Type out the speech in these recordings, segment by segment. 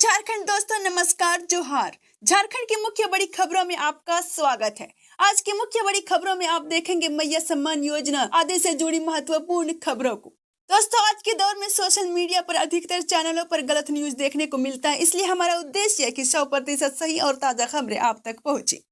झारखंड दोस्तों, नमस्कार, जोहार। झारखंड की मुख्य बड़ी खबरों में आपका स्वागत है। आज की मुख्य बड़ी खबरों में आप देखेंगे मैया सम्मान योजना आदि से जुड़ी महत्वपूर्ण खबरों को। दोस्तों, आज के दौर में सोशल मीडिया पर अधिकतर चैनलों पर गलत न्यूज देखने को मिलता है, इसलिए हमारा उद्देश्य है कि 100% सही और ताजा खबरें आप तक पहुँचे।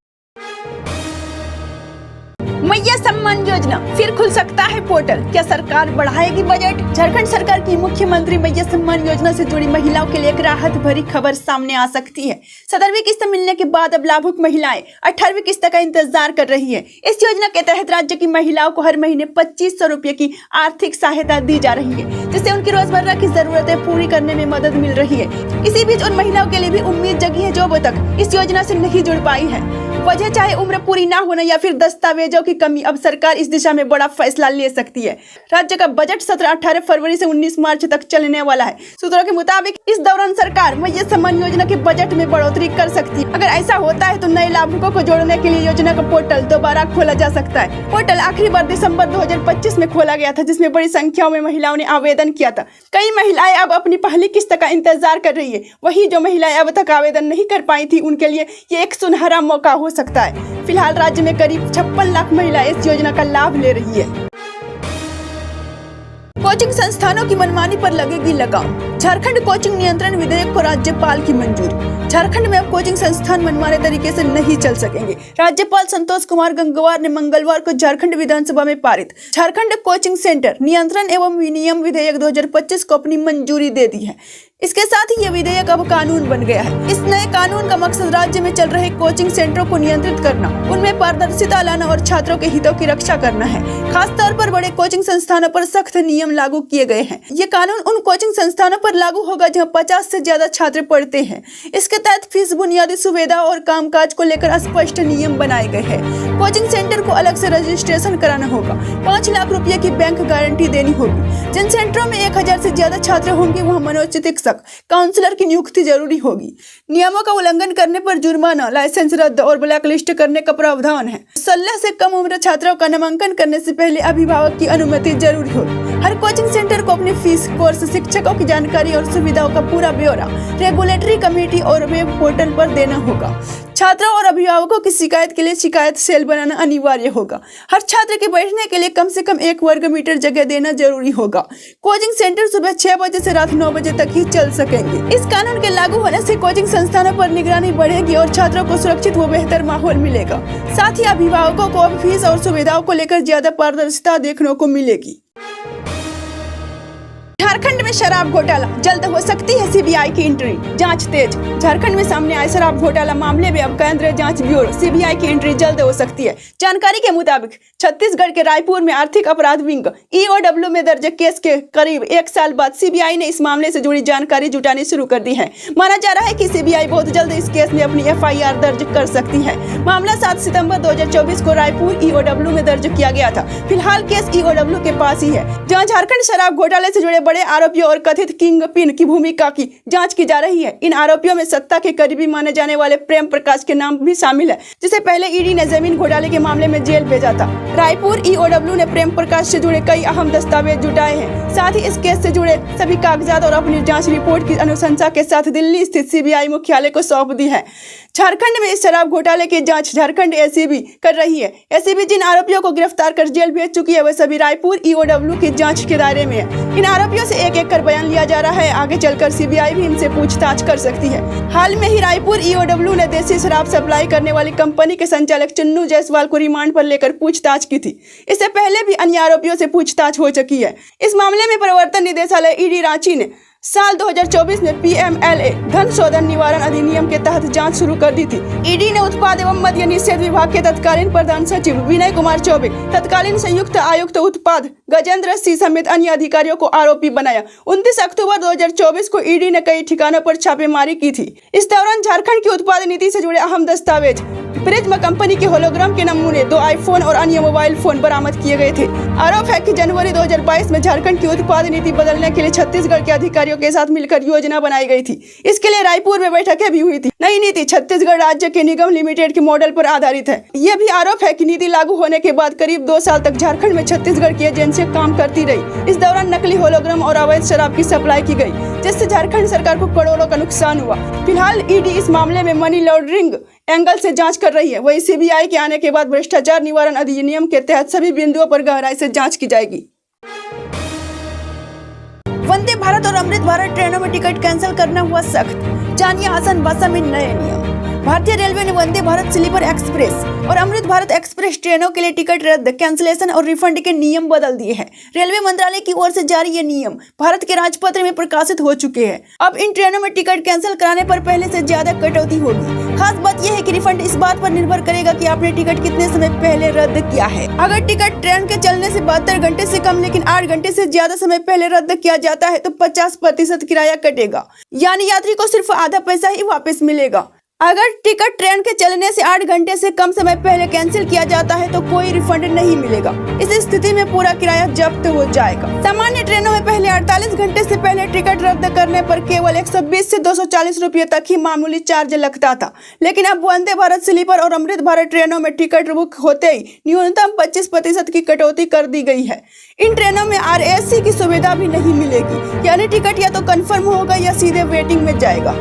मैया सम्मान योजना फिर खुल सकता है पोर्टल, क्या सरकार बढ़ाएगी बजट? झारखंड सरकार की मुख्यमंत्री मैया सम्मान योजना से जुड़ी महिलाओं के लिए एक राहत भरी खबर सामने आ सकती है। 17वीं किस्त मिलने के बाद अब लाभुक महिलाएं 18वीं किस्त का इंतजार कर रही है। इस योजना के तहत राज्य की महिलाओं को हर महीने 2500 रुपए की आर्थिक सहायता दी जा रही है, जिससे उनकी रोजमर्रा की जरूरतें पूरी करने में मदद मिल रही है। इसी बीच उन महिलाओं के लिए भी उम्मीद जगी है जो अब तक इस योजना से नहीं जुड़ पाई है। वजह चाहे उम्र पूरी ना होना या फिर दस्तावेजों की कमी, अब सरकार इस दिशा में बड़ा फैसला ले सकती है। राज्य का बजट सत्र 18 फरवरी से 19 मार्च तक चलने वाला है। सूत्रों के मुताबिक इस दौरान सरकार मैया सम्मान योजना के बजट में बढ़ोतरी कर सकती है। अगर ऐसा होता है तो नए लाभुकों को जोड़ने के लिए योजना का पोर्टल दोबारा खोला जा सकता है। पोर्टल आखिरी बार दिसंबर 2025 में खोला गया था, जिसमें बड़ी संख्या में महिलाओं ने आवेदन किया था। कई महिलाएं अब अपनी पहली किस्त का इंतजार कर रही है। वही जो महिलाएं अब तक आवेदन नहीं कर पाई थी, उनके लिए ये एक सुनहरा मौका हो सकता है। फिलहाल राज्य में करीब 56 लाख महिलाएं इस योजना का लाभ ले रही है। कोचिंग संस्थानों की मनमानी पर लगेगी लगाम। झारखंड कोचिंग नियंत्रण विधेयक को राज्यपाल की मंजूरी। झारखंड में अब कोचिंग संस्थान मनमाने तरीके से नहीं चल सकेंगे। राज्यपाल संतोष कुमार गंगवार ने मंगलवार को झारखंड विधानसभा में पारित झारखंड कोचिंग सेंटर नियंत्रण एवं विनियम विधेयक 2025 को अपनी मंजूरी दे दी है। इसके साथ ही यह विधेयक अब कानून बन गया है। इस नए कानून का मकसद राज्य में चल रहे कोचिंग सेंटरों को नियंत्रित करना, उनमें पारदर्शिता लाना और छात्रों के हितों की रक्षा करना है। खास तौर पर बड़े कोचिंग संस्थानों पर सख्त नियम लागू किए गए हैं। ये कानून उन कोचिंग संस्थानों पर लागू होगा जहां 50 से ज्यादा छात्र पढ़ते हैं। इसके तहत फीस, बुनियादी सुविधा और कामकाज को लेकर स्पष्ट नियम बनाए गए हैं। कोचिंग सेंटर को अलग से रजिस्ट्रेशन कराना होगा। 5 लाख रुपए की बैंक गारंटी देनी होगी। जिन सेंटरों में 1000 से ज्यादा छात्र होंगे वहाँ मनोचिकित्सक, काउंसलर की नियुक्ति जरूरी होगी। नियमों का उल्लंघन करने पर जुर्माना, लाइसेंस रद्द और ब्लैकलिस्ट करने का प्रावधान है। 16 से कम उम्र छात्रों का नामांकन करने से पहले अभिभावक की अनुमति जरूरी होगी। हर कोचिंग सेंटर को अपनी फीस, कोर्स, शिक्षकों की जानकारी और सुविधाओं का पूरा ब्यौरा रेगुलेटरी कमेटी और वेब पोर्टल पर देना होगा। छात्रों और अभिभावकों की शिकायत के लिए शिकायत सेल बनाना अनिवार्य होगा। हर छात्र के बैठने के लिए कम से कम 1 वर्ग मीटर जगह देना जरूरी होगा। कोचिंग सेंटर सुबह 6 बजे से रात 9 बजे तक ही चल सकेंगे। इस कानून के लागू होने से कोचिंग संस्थानों पर निगरानी बढ़ेगी और छात्रों को सुरक्षित व बेहतर माहौल मिलेगा। साथ ही अभिभावकों को अब फीस और सुविधाओं को लेकर ज्यादा पारदर्शिता देखने को मिलेगी। झारखंड में शराब घोटाला, जल्द हो सकती है सीबीआई की एंट्री, जांच तेज। झारखंड में सामने आए शराब घोटाला मामले में अब केंद्रीय जांच ब्यूरो सीबीआई की एंट्री जल्द हो सकती है। जानकारी के मुताबिक छत्तीसगढ़ के रायपुर में आर्थिक अपराध विंग ईओडब्ल्यू में दर्ज केस के करीब 1 साल बाद सीबीआई ने इस मामले से जुड़ी जानकारी जुटानी शुरू कर दी है। माना जा रहा है कि सीबीआई बहुत जल्द इस केस में अपनी एफआईआर दर्ज कर सकती है। मामला 7 सितंबर 2024 को रायपुर ईओडब्ल्यू में दर्ज किया गया था। फिलहाल केस ईओडब्ल्यू के पास ही है, जहाँ झारखंड शराब घोटाले से जुड़े बड़े आरोपियों और कथित किंग पिन की भूमिका की जांच की जा रही है। इन आरोपियों में सत्ता के करीबी माने जाने वाले प्रेम प्रकाश के नाम भी शामिल है, जिसे पहले ईडी ने जमीन घोटाले के मामले में जेल भेजा था। रायपुर ईओडब्ल्यू ने प्रेम प्रकाश से जुड़े कई अहम दस्तावेज जुटाए हैं। साथ ही इस केस से जुड़े सभी कागजात और अपनी जांच रिपोर्ट की अनुशंसा के साथ दिल्ली स्थित सीबीआई मुख्यालय को सौंप दी है। झारखंड में इस शराब घोटाले की जांच झारखंड एसीबी कर रही है। एसीबी जिन आरोपियों को गिरफ्तार कर जेल भेज चुकी है, वे सभी रायपुर ईओडब्ल्यू की जांच के दायरे में है। इन आरोपियों से एक-एक कर बयान लिया जा रहा है। आगे चलकर सीबीआई भी इनसे पूछताछ कर सकती है। हाल में ही रायपुर ईओडब्ल्यू ने देसी शराब सप्लाई करने वाली कंपनी के संचालक चन्नू जायसवाल को रिमांड पर लेकर पूछताछ की थी। इससे पहले भी अन्य आरोपियों से पूछताछ हो चुकी है। इस मामले में प्रवर्तन निदेशालय ईडी रांची ने साल 2024 में पीएमएलए धन शोधन निवारण अधिनियम के तहत जांच शुरू कर दी थी। ईडी ने उत्पाद एवं मद्य निषेध विभाग के तत्कालीन प्रधान सचिव विनय कुमार चौबे, तत्कालीन संयुक्त आयुक्त उत्पाद गजेंद्र सिंह समेत अन्य अधिकारियों को आरोपी बनाया। 29 अक्टूबर 2024 को ईडी ने कई ठिकानों पर छापेमारी की थी। इस दौरान झारखंड की उत्पाद नीति से जुड़े अहम दस्तावेज, प्रिज्म कंपनी के होलोग्राम के नमूने, 2 आईफोन और अन्य मोबाइल फोन बरामद किए गए थे। आरोप है कि जनवरी 2022 में झारखंड की उत्पाद नीति बदलने के लिए छत्तीसगढ़ के अधिकारियों के साथ मिलकर योजना बनाई गई थी। इसके लिए रायपुर में बैठकें भी हुई थी। नई नीति छत्तीसगढ़ राज्य के निगम लिमिटेड के मॉडल पर आधारित है। यह भी आरोप है कि नीति लागू होने के बाद करीब 2 साल तक झारखंड में छत्तीसगढ़ की एजेंसियां काम करती रही। इस दौरान नकली होलोग्राम और अवैध शराब की सप्लाई की गई। जिससे झारखंड सरकार को करोड़ों का नुकसान हुआ। फिलहाल ईडी इस मामले में मनी लॉन्ड्रिंग एंगल से जांच कर रही है। वहीं सीबीआई के आने के बाद भ्रष्टाचार निवारण अधिनियम के तहत सभी बिंदुओं पर गहराई से जांच की जाएगी। वंदे भारत और अमृत भारत ट्रेनों में टिकट कैंसिल करना हुआ सख्त, जानिए आसान भाषा में नए नियम। भारतीय रेलवे ने वंदे भारत स्लीपर एक्सप्रेस और अमृत भारत एक्सप्रेस ट्रेनों के लिए टिकट रद्द, कैंसिलेशन और रिफंड के नियम बदल दिए हैं। रेलवे मंत्रालय की ओर से जारी ये नियम भारत के राजपत्र में प्रकाशित हो चुके हैं। अब इन ट्रेनों में टिकट कैंसिल कराने पर पहले से ज्यादा कटौती होगी। खास बात यह है कि रिफंड इस बात पर निर्भर करेगा कि आपने टिकट कितने समय पहले रद्द किया है। अगर टिकट ट्रेन के चलने से 72 घंटे से कम लेकिन 8 घंटे से ज्यादा समय पहले रद्द किया जाता है तो 50% किराया कटेगा, यानी यात्री को सिर्फ आधा पैसा ही वापस मिलेगा। अगर टिकट ट्रेन के चलने से 8 घंटे से कम समय पहले कैंसिल किया जाता है तो कोई रिफंड नहीं मिलेगा। इस स्थिति में पूरा किराया जब्त हो जाएगा। सामान्य ट्रेनों में पहले 48 घंटे से पहले टिकट रद्द करने पर केवल 120 से 240 रुपये तक ही मामूली चार्ज लगता था, लेकिन अब वंदे भारत स्लीपर और अमृत भारत ट्रेनों में टिकट बुक होते ही न्यूनतम 25% की कटौती कर दी गई है। इन ट्रेनों में RAC की सुविधा भी नहीं मिलेगी, यानी टिकट या तो कन्फर्म होगा या सीधे वेटिंग में जाएगा।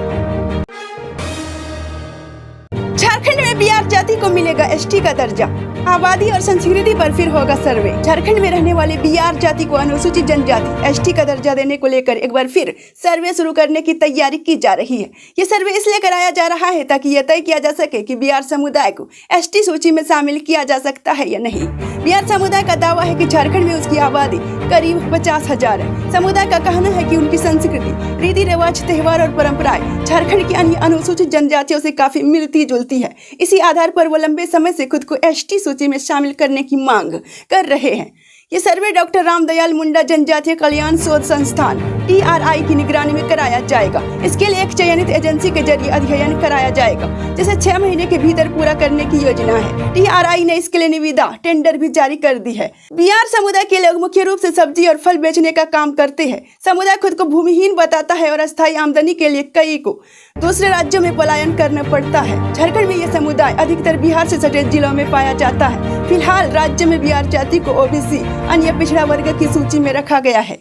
झारखंड में BR जाति को मिलेगा ST का दर्जा, आबादी और संस्कृति पर फिर होगा सर्वे। झारखंड में रहने वाले BR जाति को अनुसूचित जनजाति ST का दर्जा देने को लेकर एक बार फिर सर्वे शुरू करने की तैयारी की जा रही है। ये सर्वे इसलिए कराया जा रहा है ताकि यह तय किया जा सके कि BR समुदाय को ST सूची में शामिल किया जा सकता है या नहीं। BR समुदाय का दावा है कि झारखंड में उसकी आबादी करीब 50,000 है। समुदाय का कहना है कि उनकी संस्कृति, रीति रिवाज, त्योहार और परंपराएं झारखंड की अन्य अनुसूचित जनजातियों से काफी मिलती जुलती है। इसी आधार पर वो लंबे समय से खुद को ST सूची में शामिल करने की मांग कर रहे हैं। ये सर्वे डॉक्टर रामदयाल मुंडा जनजातीय कल्याण शोध संस्थान TRI की निगरानी में कराया जाएगा। इसके लिए एक चयनित एजेंसी के जरिए अध्ययन कराया जाएगा, जिसे 6 महीने के भीतर पूरा करने की योजना है। TRI ने इसके लिए निविदा टेंडर भी जारी कर दी है। BR समुदाय के लोग मुख्य रूप से सब्जी और फल बेचने का काम करते हैं। समुदाय खुद को भूमिहीन बताता है और अस्थायी आमदनी के लिए कई को दूसरे राज्यों में पलायन करना पड़ता है। झारखंड में यह समुदाय अधिकतर बिहार से सटे जिलों में पाया जाता है। फिलहाल राज्य में BR जाति को OBC अन्य पिछड़ा वर्ग की सूची में रखा गया है।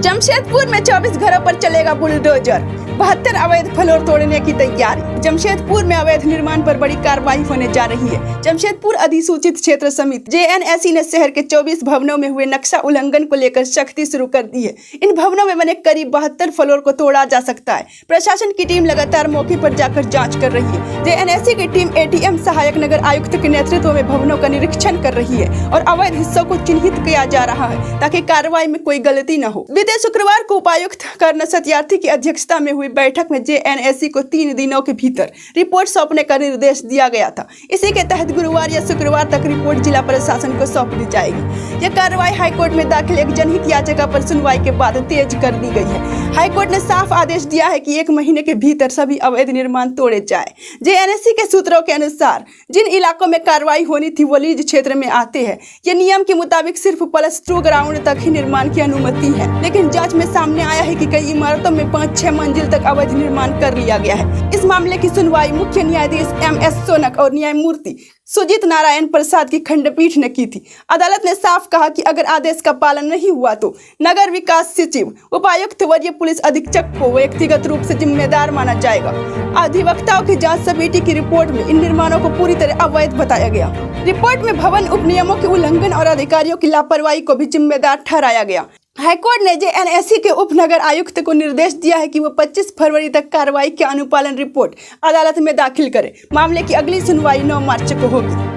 जमशेदपुर में 24 घरों पर चलेगा बुलडोजर, 72 अवैध फ्लोर तोड़ने की तैयारी। जमशेदपुर में अवैध निर्माण पर बड़ी कार्रवाई होने जा रही है। जमशेदपुर अधिसूचित क्षेत्र समिति JNSC ने शहर के 24 भवनों में हुए नक्शा उल्लंघन को लेकर सख्ती शुरू कर दी है। इन भवनों में बने करीब 72 फ्लोर को तोड़ा जा सकता है। प्रशासन की टीम लगातार मौके पर जाकर जाँच कर रही है। JNSC की टीम ATM सहायक नगर आयुक्त के नेतृत्व में भवनों का निरीक्षण कर रही है और अवैध हिस्सों को चिन्हित किया जा रहा है ताकि कार्रवाई में कोई गलती न हो। बीते शुक्रवार को उपायुक्त कर्ण सत्यार्थी की अध्यक्षता में हुई बैठक में JNSC को 3 दिनों के भीतर रिपोर्ट सौंपने का निर्देश दिया गया था। इसी के तहत गुरुवार या शुक्रवार तक रिपोर्ट जिला प्रशासन को सौंप दी जाएगी। यह कार्रवाई हाईकोर्ट में दाखिल एक जनहित याचिका पर सुनवाई के बाद तेज कर दी गई है। हाईकोर्ट ने साफ आदेश दिया है कि 1 महीने के भीतर सभी अवैध निर्माण तोड़े जाए। JNSC के सूत्रों के अनुसार जिन इलाकों में कार्रवाई होनी थी वो लीज क्षेत्र में आते हैं। ये नियम के मुताबिक सिर्फ +2 ग्राउंड तक ही निर्माण की अनुमति है, लेकिन जांच में सामने आया है कि कई इमारतों में 5-6 मंजिल तक अवैध निर्माण कर लिया गया है। इस मामले की सुनवाई मुख्य न्यायाधीश MS सोनक और न्यायमूर्ति सुजीत नारायण प्रसाद की खंडपीठ ने की थी। अदालत ने साफ कहा कि अगर आदेश का पालन नहीं हुआ तो नगर विकास सचिव, उपायुक्त, वरीय पुलिस अधीक्षक को व्यक्तिगत रूप से जिम्मेदार माना जाएगा। अधिवक्ताओं की जांच समिति की रिपोर्ट में इन निर्माणों को पूरी तरह अवैध बताया गया। रिपोर्ट में भवन उपनियमों के उल्लंघन और अधिकारियों की लापरवाही को भी जिम्मेदार ठहराया गया। हाईकोर्ट ने JNSC के उपनगर आयुक्त को निर्देश दिया है कि वो 25 फरवरी तक कार्रवाई के अनुपालन रिपोर्ट अदालत में दाखिल करे। मामले की अगली सुनवाई 9 मार्च को होगी।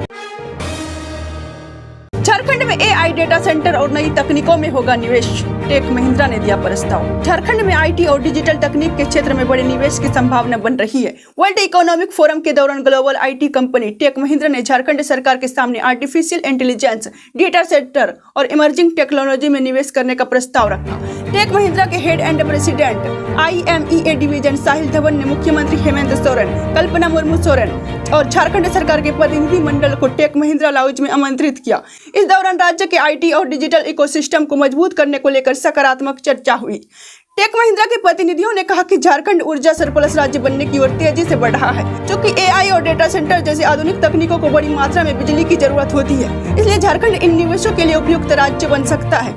झारखंड में AI डेटा सेंटर और नई तकनीकों में होगा निवेश, टेक महिंद्रा ने दिया प्रस्ताव। झारखंड में IT और डिजिटल तकनीक के क्षेत्र में बड़े निवेश की संभावना बन रही है। वर्ल्ड इकोनॉमिक फोरम के दौरान global IT company Tech Mahindra ने झारखंड सरकार के सामने आर्टिफिशियल इंटेलिजेंस, डेटा सेंटर और इमर्जिंग टेक्नोलॉजी में निवेश करने का प्रस्ताव रखा। टेक महिंद्रा के head and president IMEA division Sahil Dhawan ने मुख्यमंत्री हेमंत सोरेन, कल्पना मुर्मू सोरेन और झारखंड सरकार के प्रतिनिधि मंडल को टेक महिंद्रा लाउंज में आमंत्रित किया। इस दौरान राज्य के IT और डिजिटल इकोसिस्टम को मजबूत करने को लेकर सकारात्मक चर्चा हुई। टेक महिंद्रा के प्रतिनिधियों ने कहा कि झारखंड ऊर्जा सरप्लस राज्य बनने की ओर तेजी से बढ़ रहा है, क्योंकि AI और डेटा सेंटर जैसे आधुनिक तकनीकों को बड़ी मात्रा में बिजली की जरूरत होती है। इसलिए झारखंड इन निवेशों के लिए उपयुक्त राज्य बन सकता है।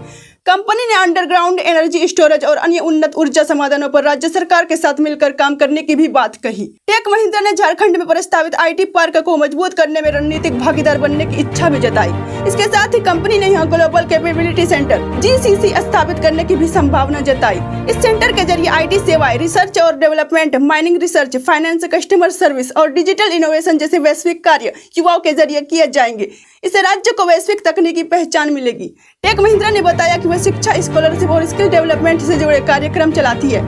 कंपनी ने अंडरग्राउंड एनर्जी स्टोरेज और अन्य उन्नत ऊर्जा समाधानों पर राज्य सरकार के साथ मिलकर काम करने की भी बात कही। टेक महिंद्रा ने झारखंड में प्रस्तावित IT पार्क को मजबूत करने में रणनीतिक भागीदार बनने की इच्छा भी जताई। इसके साथ ही कंपनी ने यहाँ ग्लोबल कैपेबिलिटी सेंटर GCC स्थापित करने की भी संभावना जताई। इस सेंटर के जरिए IT सेवाएं, रिसर्च और development, mining research, finance, customer service और डिजिटल इनोवेशन जैसे वैश्विक कार्य युवाओं के जरिए किए जाएंगे। इससे राज्य को वैश्विक तकनीकी पहचान मिलेगी। टेक महिंद्रा ने बताया कि वह शिक्षा, स्कॉलरशिप और स्किल डेवलपमेंट से जुड़े कार्यक्रम चलाती है।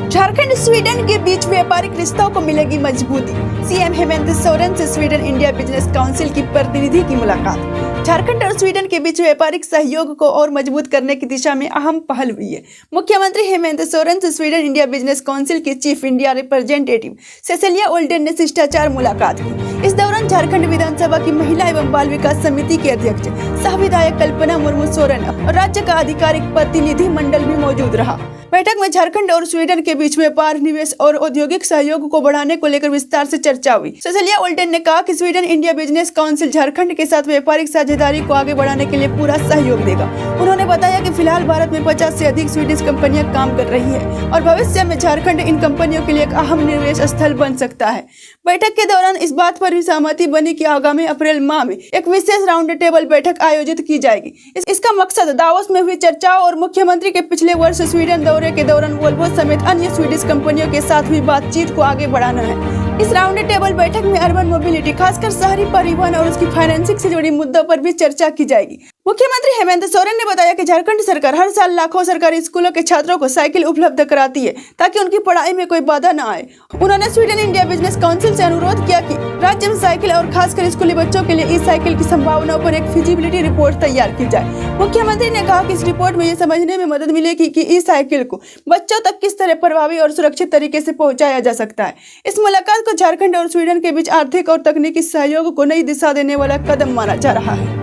झारखंड स्वीडन के बीच व्यापारिक रिश्तों को मिलेगी मजबूती। सीएम हेमंत सोरेन से स्वीडन इंडिया बिजनेस काउंसिल की प्रतिनिधि की मुलाकात। झारखंड और स्वीडन के बीच व्यापारिक सहयोग को और मजबूत करने की दिशा में अहम पहल हुई है। मुख्यमंत्री हेमंत सोरेन से स्वीडन इंडिया बिजनेस काउंसिल के चीफ इंडिया रिप्रेजेंटेटिव सेसिलिया ओल्डेन ने शिष्टाचार मुलाकात की। इस दौरान झारखंड विधानसभा की महिला एवं बाल विकास समिति के अध्यक्ष सह विधायक कल्पना मुर्मू सोरेन और राज्य का आधिकारिक प्रतिनिधि मंडल भी मौजूद रहा। बैठक में झारखंड और स्वीडन के बीच व्यापार, निवेश और औद्योगिक सहयोग को बढ़ाने को लेकर विस्तार से चर्चा हुई। सेसिलिया ओल्डेन ने कहा कि Sweden India business council Jharkhand के साथ व्यापारिक साझेदारी को आगे बढ़ाने के लिए पूरा सहयोग देगा। उन्होंने बताया कि फिलहाल भारत में 50 से अधिक स्वीडिश कंपनियां काम कर रही है और भविष्य में झारखंड इन कंपनियों के लिए एक अहम निवेश स्थल बन सकता है। बैठक के दौरान इस बात पर भी सहमति बनी कि आगामी अप्रैल माह में एक विशेष राउंड टेबल बैठक आयोजित की जाएगी। इसका मकसद दावोस में हुई चर्चाओं और मुख्यमंत्री के पिछले वर्ष स्वीडन दौरे के दौरान वोल्वो समेत अन्य स्वीडिश कंपनियों के साथ हुई बातचीत को आगे बढ़ाना है। इस राउंड टेबल बैठक में अर्बन मोबिलिटी, खासकर शहरी परिवहन और उसकी फाइनेंसिंग से जुड़ी मुद्दों पर भी चर्चा की जाएगी। मुख्यमंत्री हेमंत सोरेन ने बताया कि झारखंड सरकार हर साल लाखों सरकारी स्कूलों के छात्रों को साइकिल उपलब्ध कराती है ताकि उनकी पढ़ाई में कोई बाधा न आए। उन्होंने स्वीडन इंडिया बिजनेस काउंसिल से अनुरोध किया कि राज्य में साइकिल और खासकर स्कूली बच्चों के लिए ई-साइकिल की संभावनाओं पर एक फिजिबिलिटी रिपोर्ट तैयार की जाए। मुख्यमंत्री ने कहा कि इस रिपोर्ट में ये समझने में मदद मिलेगी कि ई-साइकिल को बच्चों तक किस तरह प्रभावी और सुरक्षित तरीके से पहुंचाया जा सकता है। इस मुलाकात को झारखंड और स्वीडन के बीच आर्थिक और तकनीकी सहयोग को नई दिशा देने वाला कदम माना जा रहा है।